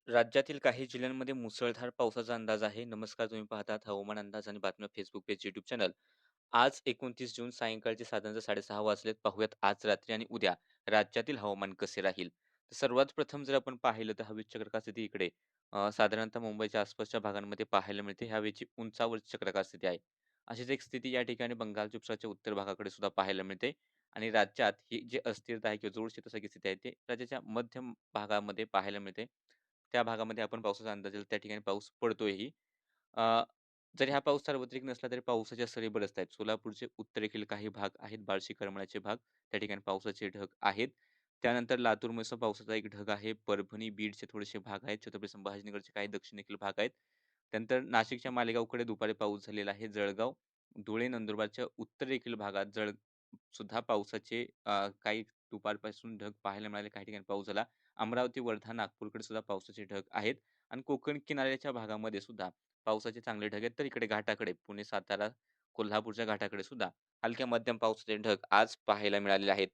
राज्यातील काही जिल्ह्यांमध्ये मुसळधार पावसाचा अंदाज आहे. नमस्कार, तुम्ही पाहतात हवामान अंदाज आणि बातम्या फेसबुक पेज, यूट्यूब चॅनल. आज 29 जून सायंकाळचे साधारणतः 6:30 वाजलेत. पाहूयात आज रात्री आणि उद्या राज्यातील हवामान कसे राहील. तर सर्वात प्रथम जर आपण पाहिलं तर हवेची चक्राकार स्थिती इकडे साधारणतः मुंबईच्या आसपासच्या भागांमध्ये पाहायला मिळते. हवेची उंचावरची चक्राकार स्थिती आहे. अशीच एक स्थिती या ठिकाणी बंगालच्या उपसागराच्या उत्तर भागाकडे सुद्धा पाहायला मिळते. आणि राज्यात ही जी अस्थिरता आहे किंवा जोड शीतोष्ण स्थिती आहे ते राज्याच्या मध्यम भागामध्ये पाहायला मिळते. त्या भागामध्ये आपण पावसाचा अंदाज दिला त्या ठिकाणी पाऊस पडतोयही. अ, जरी हा पाऊस सार्वत्रिक नसला तरी पावसाच्या सरी बरसत आहेत. सोलापूरचे उत्तरेकडील काही भाग आहेत, बार्शी करमाळ्याचे भाग, त्या ठिकाणी पावसाचे ढग आहेत. त्यानंतर लातूर म्हसो पावसाचा एक ढग आहे. परभणी, बीडचे थोडेसे भाग आहेत. छत्रपती संभाजीनगरचे काही दक्षिणेकडील भाग आहेत. त्यानंतर नाशिकच्या मालेगावकडे दुपारी पाऊस झालेला आहे. जळगाव, धुळे, नंदुरबारच्या उत्तरेकडील भागात सुद्धा पावसाचे काही दुपारपासून ढग पाहायला मिळाले. काही ठिकाणी पाऊस झाला. अमरावती, वर्धा, नागपूरकडे सुद्धा पावसाचे ढग आहेत आणि कोकण किनाऱ्याच्या भागामध्ये सुद्धा पावसाचे चांगले ढग आहेत. तर इकडे घाटाकडे पुणे, सातारा, कोल्हापूरच्या घाटाकडे सुद्धा हलक्या मध्यम पावसाचे ढग आज पाहायला मिळालेले आहेत.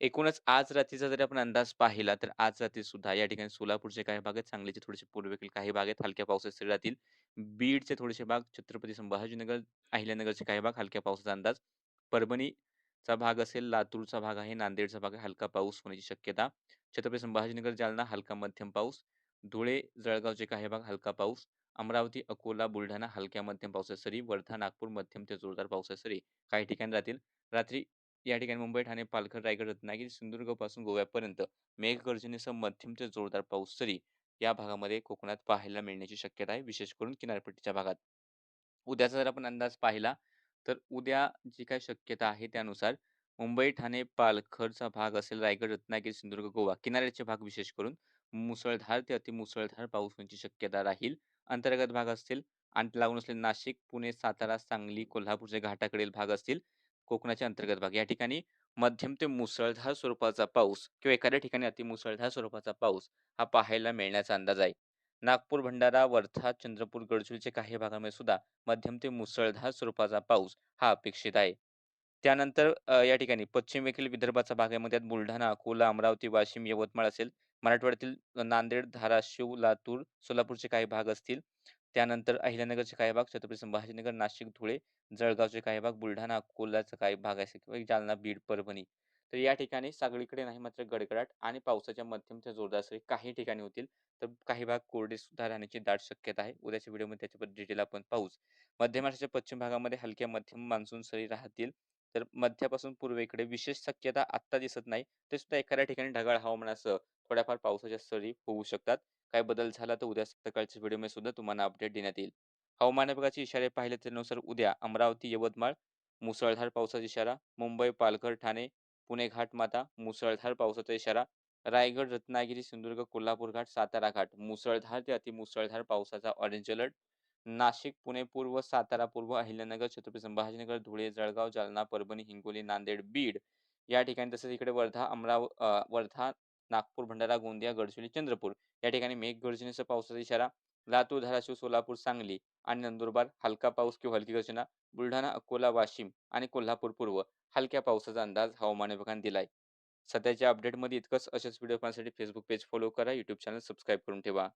एकूणच आज रात्रीचा जरी आपण अंदाज पाहिला, तर आज रात्री सुद्धा या ठिकाणी सोलापूरचे काही भाग आहेत, सांगलीचे थोडेसे पूर्वेकडील काही भाग आहेत, हलक्या पावसाच्या सरी राहतील. बीडचे थोडेसे भाग, छत्रपती संभाजीनगर, अहिल्यानगरचे काही भाग, हलक्या पावसाचा अंदाज. परभणीचा भाग असेल, लातूरचा भाग आहे, नांदेडचा भाग आहे, हलका पाऊस होण्याची शक्यता. छत्रपती संभाजीनगर, जालना हलका मध्यम पाऊस. धुळे, जळगावचे काही भाग हलका पाऊस. अमरावती, अकोला, बुलढाणा हलक्या मध्यम पावसाच्या सरी. वर्धा, नागपूर मध्यम ते जोरदार पावसाच्या सरी काही ठिकाणी राहतील. रात्री या ठिकाणी मुंबई, ठाणे, पालघर, रायगड, रत्नागिरी, सिंधुदुर्गपासून गोव्यापर्यंत मेघगर्जनेसह मध्यम ते जोरदार पाऊस सरी या भागामध्ये कोकणात पाहायला मिळण्याची शक्यता आहे, विशेष करून किनारपट्टीच्या भागात. उद्याचा जर आपण अंदाज पाहिला, तर उद्या जी काही शक्यता आहे त्यानुसार मुंबई, ठाणे, पालघरचा भाग असेल, रायगड, रत्नागिरी, सिंधुदुर्ग, गोवा किनाऱ्याचे भाग विशेष करून मुसळधार ते अतिमुसळधार पाऊस होण्याची शक्यता राहील. अंतर्गत भाग असतील आणि लागून असलेले नाशिक, पुणे, सातारा, सांगली, कोल्हापूरचे घाटाकडील भाग असतील, कोकणाचे अंतर्गत भाग या ठिकाणी मध्यम ते मुसळधार स्वरूपाचा पाऊस किंवा एखाद्या ठिकाणी अतिमुसळधार स्वरूपाचा पाऊस हा पाहायला मिळण्याचा अंदाज आहे. नागपूर, भंडारा, वर्धा, चंद्रपूर, गडचिरोलीच्या काही भागामध्ये सुद्धा मध्यम ते मुसळधार स्वरूपाचा पाऊस हा अपेक्षित आहे. त्यानंतर या ठिकाणी पश्चिमेकडील विदर्भाचा भाग आहे. मग त्यात बुलढाणा, अकोला, अमरावती, वाशिम, यवतमाळ असेल. मराठवाड्यातील नांदेड, धाराशिव, लातूर, सोलापूरचे काही भाग असतील. त्यानंतर अहिल्यानगरचे काही भाग, छत्रपती संभाजीनगर, नाशिक, धुळे, जळगावचे काही भाग, बुलढाणा, अकोलाचा काही भाग असेल किंवा जालना, बीड, परभणी. तर या ठिकाणी सगळीकडे नाही मात्र गडगडाट आणि पावसाच्या मध्यम ते जोरदार सरी काही ठिकाणी होतील. तर काही भाग कोरडे सुद्धा राहण्याची दाट शक्यता आहे. उद्याच्या व्हिडिओमध्ये त्याच्याबद्दल डिटेल आपण पाहूच. मध्य महाराष्ट्राच्या पश्चिम भागामध्ये हलक्या मध्यम मान्सून सरी राहतील. तर मध्यापासून पूर्वेकडे विशेष शक्यता आत्ता दिसत नाही. ते सुद्धा एखाद्या ठिकाणी ढगाळ हवामानासह थोड्याफार पावसाच्या सरी होऊ शकतात. काय बदल झाला तर उद्या सकाळच्या व्हिडिओमध्ये सुद्धा तुम्हाला अपडेट देण्यात येईल. हवामान विभागाचे इशारे पाहिले त्यानुसार उद्या अमरावती, यवतमाळ मुसळधार पावसाचा इशारा. मुंबई, पालघर, ठाणे, पुणे घाटमाता मुसळधार पावसाचा इशारा. रायगड, रत्नागिरी, सिंधुदुर्ग, कोल्हापूर घाट, सातारा घाट मुसळधार ते अतिमुसळधार पावसाचा ऑरेंज अलर्ट. नाशिक, पुणे पूर्व, सातारा पूर्व, अहिल्यानगर, छत्रपती संभाजीनगर, धुळे, जळगाव, जालना, परभणी, हिंगोली, नांदेड, बीड या ठिकाणी तसेच इकडे वर्धा, नागपूर, भंडारा, गोंदिया, गडचिरोली, चंद्रपूर या ठिकाणी मेघगर्जनेसह पावसाचा इशारा. लातूर, धाराशिव, सोलापूर, सांगली आणि नंदुरबार हलका पाऊस किंवा हलकी गर्जना. बुलढाणा, अकोला, वाशिम आणि कोल्हापूर पूर्व हलक्या पावसाचा अंदाज हवामान विभागाने दिलाय. सध्याच्या अपडेटमध्ये इतकंच. असेच व्हिडिओ पाहण्यासाठी फेसबुक पेज फॉलो करा, यूट्यूब चॅनल सबस्क्राईब करून ठेवा.